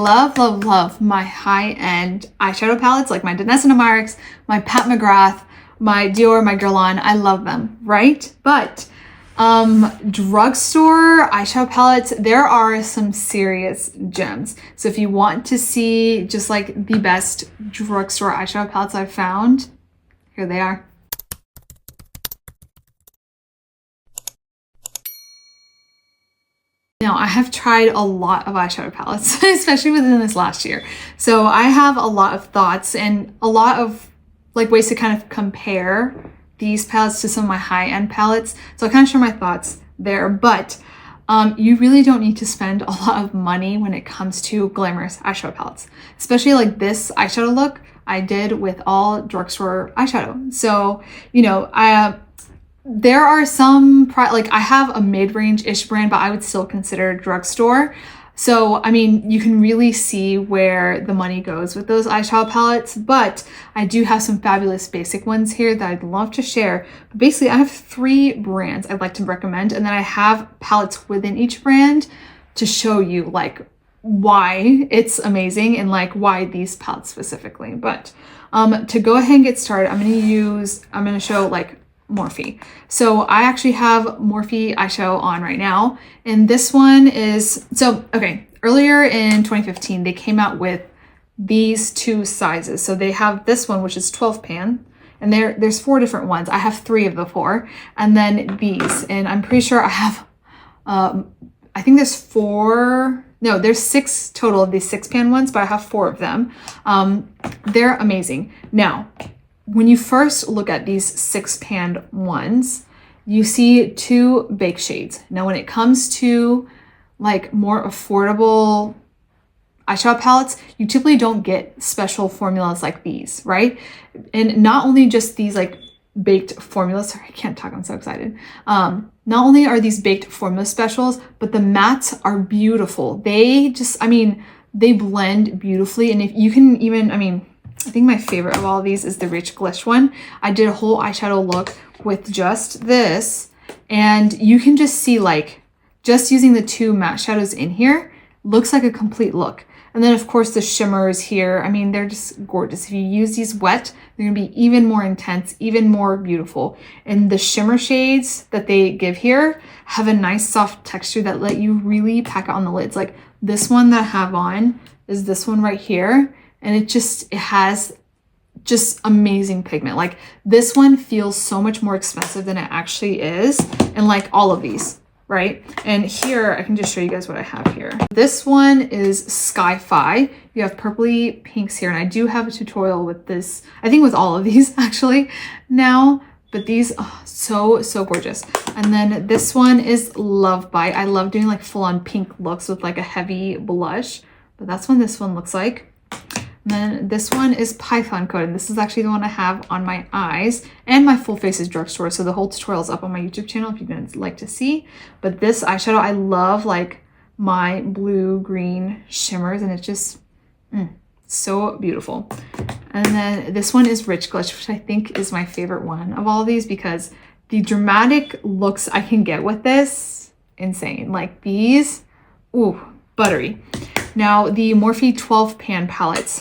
love, love, love my high-end eyeshadow palettes, like my Danessa Marks, my Pat McGrath, my Dior, my Guerlain. I love them, right? But drugstore eyeshadow palettes, there are some serious gems. So if you want to see just like the best drugstore eyeshadow palettes I've found, here they are. Now, I have tried a lot of eyeshadow palettes, especially within this last year. So I have a lot of thoughts and a lot of like ways to kind of compare these palettes to some of my high-end palettes. So I kind of share my thoughts there, but you really don't need to spend a lot of money when it comes to glamorous eyeshadow palettes, especially like this eyeshadow look I did with all drugstore eyeshadow. So, you know, there are some, like I have a mid-range-ish brand, but I would still consider drugstore. So, I mean, you can really see where the money goes with those eyeshadow palettes, but I do have some fabulous basic ones here that I'd love to share. But basically, I have 3 brands I'd like to recommend, and then I have palettes within each brand to show you like why it's amazing and like why these palettes specifically. But to go ahead and get started, I'm going to show like Morphe. So I actually have Morphe eyeshadow on right now, and this one is, so okay, earlier in 2015 they came out with these 2 sizes. So they have this one, which is 12 pan, and there's 4 different ones. I have 3 of the 4, and then these, and I'm pretty sure I have I think there's 6 total of these 6 pan ones, but I have 4 of them. They're amazing. Now, when you first look at these 6 pan ones, you see 2 bake shades. Now, when it comes to like more affordable eyeshadow palettes, you typically don't get special formulas like these, right? And not only just these like baked formulas, sorry, I can't talk, I'm so excited. Not only are these baked formula specials, but the mattes are beautiful. They just, I mean, they blend beautifully. And if you can even, I mean, I think my favorite of all of these is the Rich Glish one. I did a whole eyeshadow look with just this, and you can just see like, just using the 2 matte shadows in here, looks like a complete look. And then of course the shimmers here, I mean, they're just gorgeous. If you use these wet, they're gonna be even more intense, even more beautiful. And the shimmer shades that they give here have a nice soft texture that let you really pack it on the lids. Like this one that I have on is this one right here. And it has just amazing pigment. Like this one feels so much more expensive than it actually is. And like all of these, right? And here, I can just show you guys what I have here. This one is Sky-Fi. You have purpley pinks here. And I do have a tutorial with this, I think with all of these actually now, but these, oh, so gorgeous. And then this one is Love Byte. I love doing like full on pink looks with like a heavy blush, but that's what this one looks like. And then this one is Python coated. This is actually the one I have on my eyes, and my full face is drugstore. So the whole tutorial is up on my YouTube channel if you'd like to see. But this eyeshadow, I love like my blue green shimmers, and it's just so beautiful. And then this one is Rich Glish, which I think is my favorite one of all of these because the dramatic looks I can get with this, insane. Like these, ooh, buttery. Now, the Morphe 12 pan palettes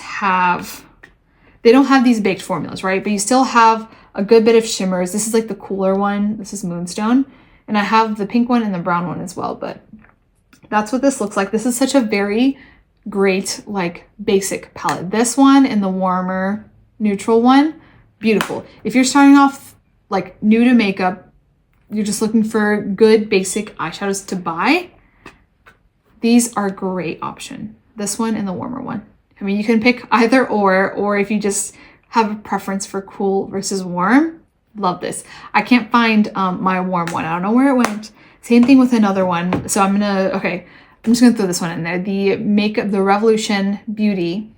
they don't have these baked formulas, right? But you still have a good bit of shimmers. This is like the cooler one. This is Moonstone. And I have the pink one and the brown one as well. But that's what this looks like. This is such a very great, like, basic palette. This one and the warmer neutral one, beautiful. If you're starting off, like, new to makeup, you're just looking for good basic eyeshadows to buy, these are a great option. This one and the warmer one. I mean, you can pick either or if you just have a preference for cool versus warm, love this. I can't find my warm one. I don't know where it went. Same thing with another one. So I'm just gonna throw this one in there. The Revolution Beauty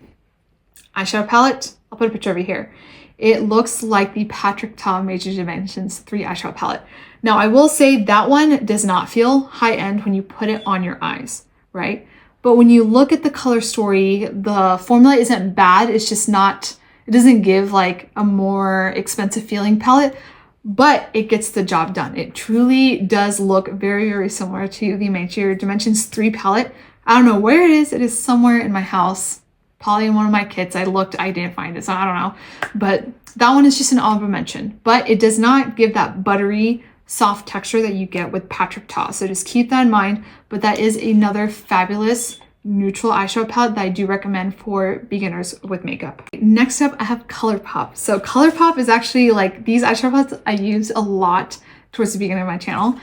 eyeshadow palette. I'll put a picture over here. It looks like the Patrick Ta Major Dimensions 3 eyeshadow palette. Now, I will say that one does not feel high-end when you put it on your eyes, right? But when you look at the color story, the formula isn't bad. It's just not, it doesn't give like a more expensive feeling palette, but it gets the job done. It truly does look very, very similar to the Major Dimensions 3 palette I don't know where it is. It is somewhere in my house. Probably in one of my kits. I looked, I didn't find it, so I don't know. But that one is just an honorable mention. But it does not give that buttery, soft texture that you get with Patrick Ta. So just keep that in mind. But that is another fabulous neutral eyeshadow palette that I do recommend for beginners with makeup. Next up, I have Colourpop. So Colourpop is actually like these eyeshadow palettes I use a lot towards the beginning of my channel.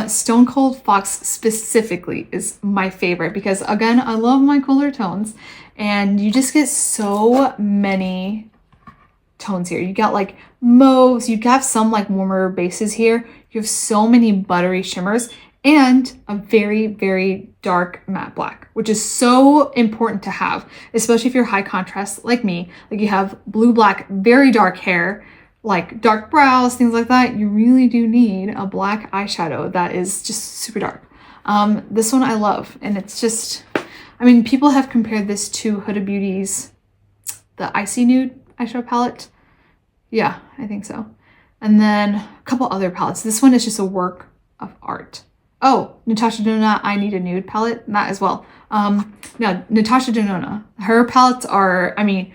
Stone Cold Fox specifically is my favorite because again, I love my cooler tones and you just get so many tones here. You got like mauves, you have some like warmer bases here. You have so many buttery shimmers and a very, very dark matte black, which is so important to have, especially if you're high contrast like me. Like you have blue, black, very dark hair, like dark brows, things like that. You really do need a black eyeshadow that is just super dark. This one I love, and it's just, I mean, people have compared this to Huda Beauty's, the Icy Nude eyeshadow palette. Yeah, I think so. And then a couple other palettes. This one is just a work of art. Oh, Natasha Denona, I Need a Nude palette, that as well. Now, Natasha Denona, her palettes are, I mean,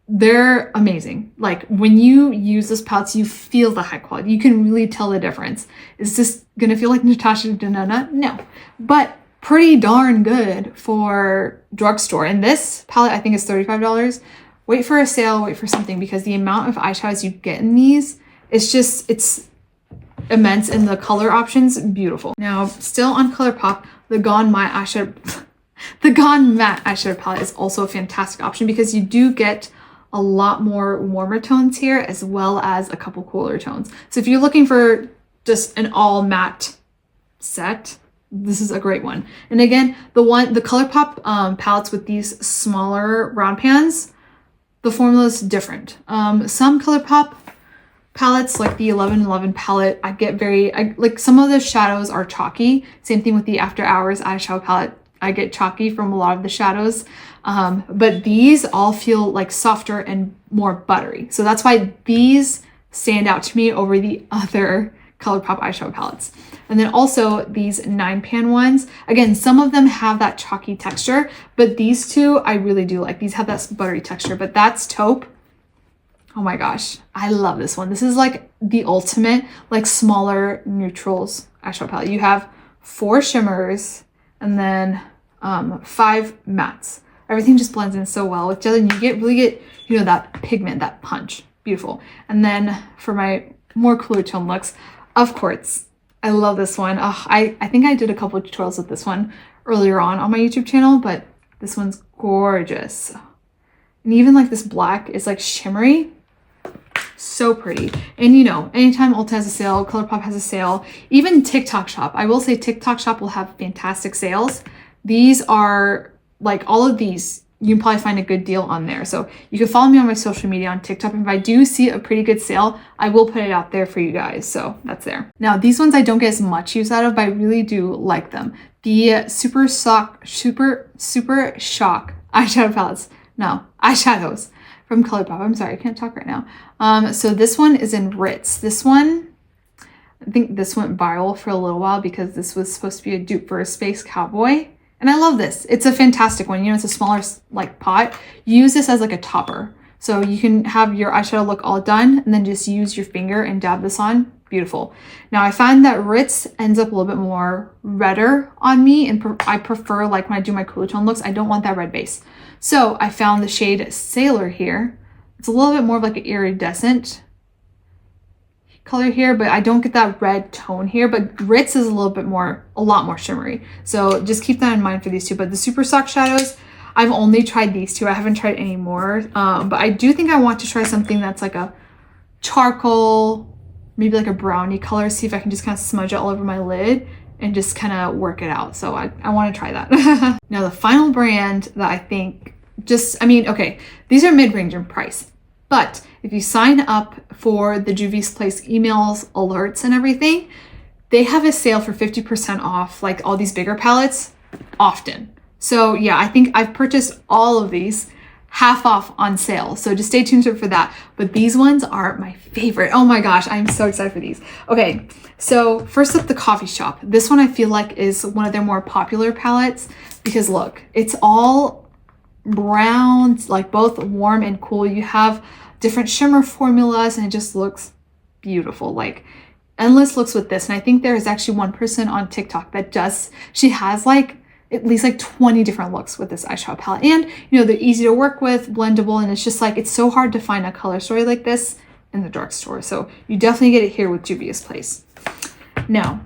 they're amazing. Like when you use those palettes, you feel the high quality. You can really tell the difference. Is this gonna feel like Natasha Denona? No, but pretty darn good for drugstore. And this palette, I think is $35. Wait for a sale, wait for something, because the amount of eyeshadows you get in these, it's immense, and the color options, beautiful. Now, still on Colourpop, the Gone Matte eyeshadow, the Gone Matte eyeshadow palette is also a fantastic option because you do get a lot more warmer tones here as well as a couple cooler tones. So if you're looking for just an all matte set, this is a great one. And again, the Colourpop palettes with these smaller round pans, the formula is different. Some Colourpop palettes like the 1111 palette, I get like some of the shadows are chalky. Same thing with the After Hours eyeshadow palette. I get chalky from a lot of the shadows. But these all feel like softer and more buttery. So that's why these stand out to me over the other Colourpop eyeshadow palettes. And then also these 9-pan ones. Again, some of them have that chalky texture, but these two I really do like. These have that buttery texture, but that's Taupe. Oh my gosh, I love this one. This is like the ultimate, like smaller neutrals eyeshadow palette. You have 4 shimmers and then 5 mattes. Everything just blends in so well with each other, and you really get, you know, that pigment, that punch. Beautiful. And then for my more cooler tone looks, of Quartz. I love this one. I think I did a couple of tutorials with this one earlier on my YouTube channel, but this one's gorgeous. And even like this black is like shimmery. So pretty. And you know, anytime Ulta has a sale, Colourpop has a sale, even TikTok Shop. I will say TikTok Shop will have fantastic sales. These are like all of these, you can probably find a good deal on there. So you can follow me on my social media on TikTok. And if I do see a pretty good sale, I will put it out there for you guys. So that's there. Now these ones I don't get as much use out of, but I really do like them. The Supershock eyeshadow palettes. No, eyeshadows from Colourpop. I'm sorry, I can't talk right now. So this one is in Ritz. This one, I think this went viral for a little while because this was supposed to be a dupe for a Space Cowboy. And I love this. It's a fantastic one. You know, it's a smaller like pot. Use this as like a topper. So you can have your eyeshadow look all done and then just use your finger and dab this on. Beautiful. Now I find that Ritz ends up a little bit more redder on me, and I prefer, like when I do my cooler tone looks, I don't want that red base. So I found the shade Sailor here. It's a little bit more of like an iridescent color here, but I don't get that red tone here. But Ritz is a lot more shimmery. So just keep that in mind for these two. But the Supershock shadows, I've only tried these two. I haven't tried any more. But I do think I want to try something that's like a charcoal, maybe like a brownie color. See if I can just kind of smudge it all over my lid and just kind of work it out. So I want to try that. Now the final brand that I think okay, these are mid-range in price. But if you sign up for the Juvia's Place emails, alerts, and everything, they have a sale for 50% off, like all these bigger palettes, often. So yeah, I think I've purchased all of these half off on sale. So just stay tuned for that. But these ones are my favorite. Oh my gosh, I'm so excited for these. Okay, so first up, the Coffee Shop. This one I feel like is one of their more popular palettes. because look, it's all brown, like both warm and cool. You have different shimmer formulas and it just looks beautiful. Like endless looks with this. And I think there is actually one person on TikTok that does, she has like at least like 20 different looks with this eyeshadow palette. And you know, they're easy to work with, blendable, and it's just like, it's so hard to find a color story like this in the drugstore. So you definitely get it here with Juvia's Place. Now,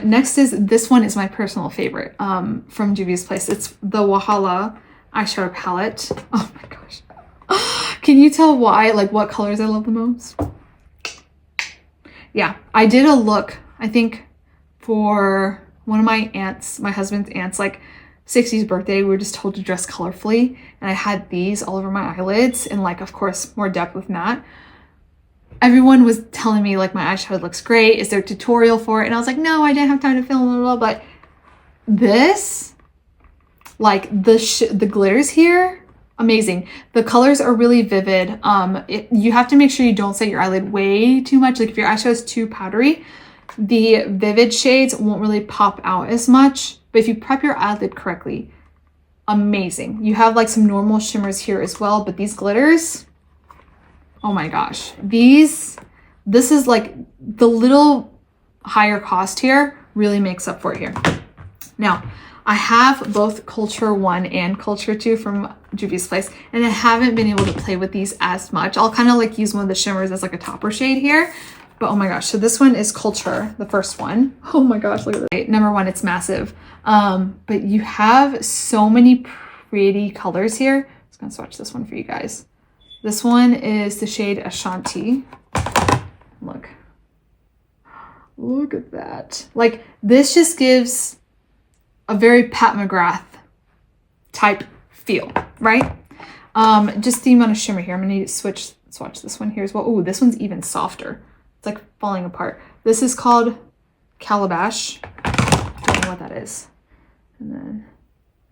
next is, this one is my personal favorite from Juvia's Place. It's the Wahala eyeshadow palette. Oh my gosh. Can you tell why, like what colors I love the most? Yeah, I did a look, I think for one of my aunts, my husband's aunt's like 60th birthday. We were just told to dress colorfully. And I had these all over my eyelids and like, of course, more depth with matte. Everyone was telling me like my eyeshadow looks great. Is there a tutorial for it? And I was like, no, I didn't have time to film, blah, blah, blah. But this, like the glitters here, amazing. The colors are really vivid. You have to make sure you don't set your eyelid way too much. Like if your eyeshadow is too powdery, the vivid shades won't really pop out as much. But if you prep your eyelid correctly, amazing. You have like some normal shimmers here as well, but these glitters, oh my gosh. This is like the little higher cost here really makes up for it here. Now, I have both Culture 1 and Culture 2 from Juvia's Place, and I haven't been able to play with these as much. I'll kind of like use one of the shimmers as like a topper shade here. But oh my gosh, so this one is Culture, the first one. Oh my gosh, look at that. Number one, it's massive. But you have so many pretty colors here. I'm just gonna swatch this one for you guys. This one is the shade Ashanti. Look at that. Like this just gives a very Pat McGrath type feel, right? Just the amount of shimmer here. I'm gonna need to swatch this one here as well. Ooh, this one's even softer. It's like falling apart. This is called Calabash. I don't know what that is. And then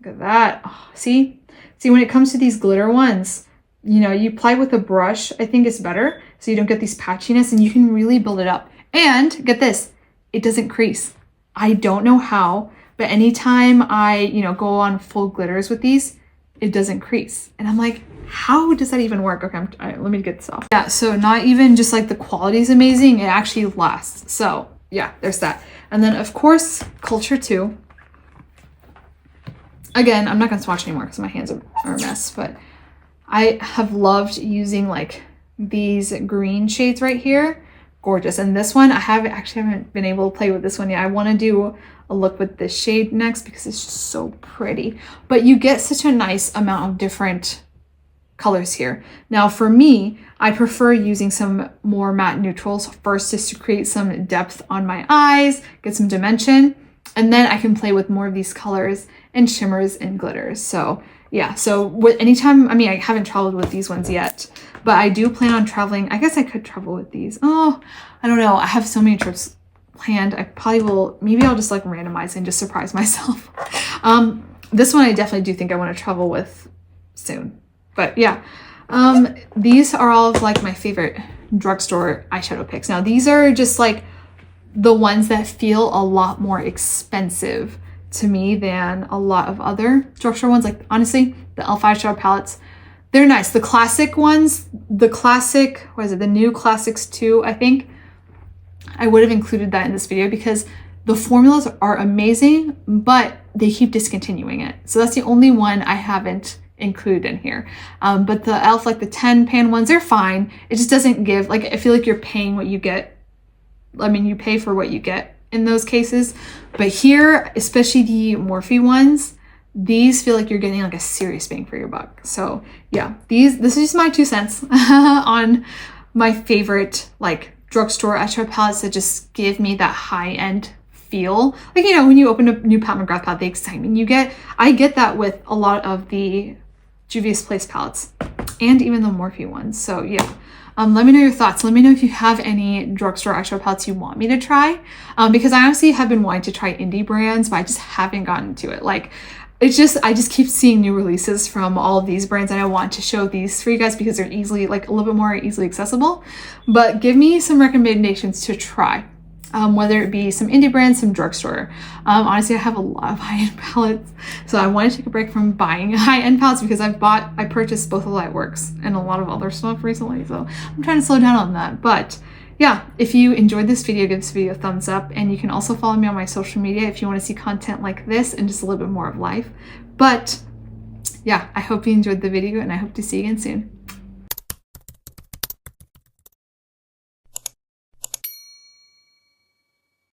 look at that. Oh, see, when it comes to these glitter ones, you know, you apply with a brush, I think it's better. So you don't get these patchiness and you can really build it up. And get this, it doesn't crease. I don't know how, but anytime I, you know, go on full glitters with these, it doesn't crease. And I'm like, how does that even work? Okay, let me get this off. Yeah, so not even just like the quality is amazing, it actually lasts. So yeah, there's that. And then of course, Culture 2. Again, I'm not gonna swatch anymore because my hands are a mess, but I have loved using like these green shades right here. Gorgeous. And this one, I haven't been able to play with this one yet. I want to do a look with this shade next because it's just so pretty. But you get such a nice amount of different colors here. Now for me, I prefer using some more matte neutrals first just to create some depth on my eyes, get some dimension, and then I can play with more of these colors and shimmers and glitters. So yeah, so anytime, I mean, I haven't traveled with these ones yet, but I do plan on traveling. I guess I could travel with these. Oh, I don't know. I have so many trips planned. I probably will, maybe I'll just like randomize and just surprise myself. This one I definitely do think I want to travel with soon. But yeah, these are all of like my favorite drugstore eyeshadow picks. Now these are just like the ones that feel a lot more expensive to me than a lot of other drugstore ones. Like honestly, the e.l.f. eyeshadow palettes, they're nice. The classic ones, the classic, what is it? The new classics 2, I think. I would have included that in this video because the formulas are amazing, but they keep discontinuing it. So that's the only one I haven't included in here. But the e.l.f. like the 10 pan ones, they're fine. It just doesn't give, like, I feel like you're paying what you get. I mean, you pay for what you get in those cases. But here, especially the Morphe ones, these feel like you're getting like a serious bang for your buck. So yeah, this is just my 2 cents on my favorite like drugstore eyeshadow palettes that just give me that high-end feel. Like, you know, when you open a new Pat McGrath palette, the excitement you get, I get that with a lot of the Juvia's Place palettes and even the Morphe ones. So yeah, let me know your thoughts. Let me know if you have any drugstore eyeshadow palettes you want me to try, because I honestly have been wanting to try indie brands, but I just haven't gotten to it. Like, it's just, I just keep seeing new releases from all of these brands and I want to show these for you guys because they're easily, like a little bit more easily accessible. But give me some recommendations to try. whether it be some indie brands, some drugstore. Honestly, I have a lot of high-end palettes, so I want to take a break from buying high-end palettes because I purchased both of Lightworks and a lot of other stuff recently, so I'm trying to slow down on that. But yeah, if you enjoyed this video, give this video a thumbs up, and you can also follow me on my social media if you want to see content like this and just a little bit more of life. But yeah, I hope you enjoyed the video, and I hope to see you again soon.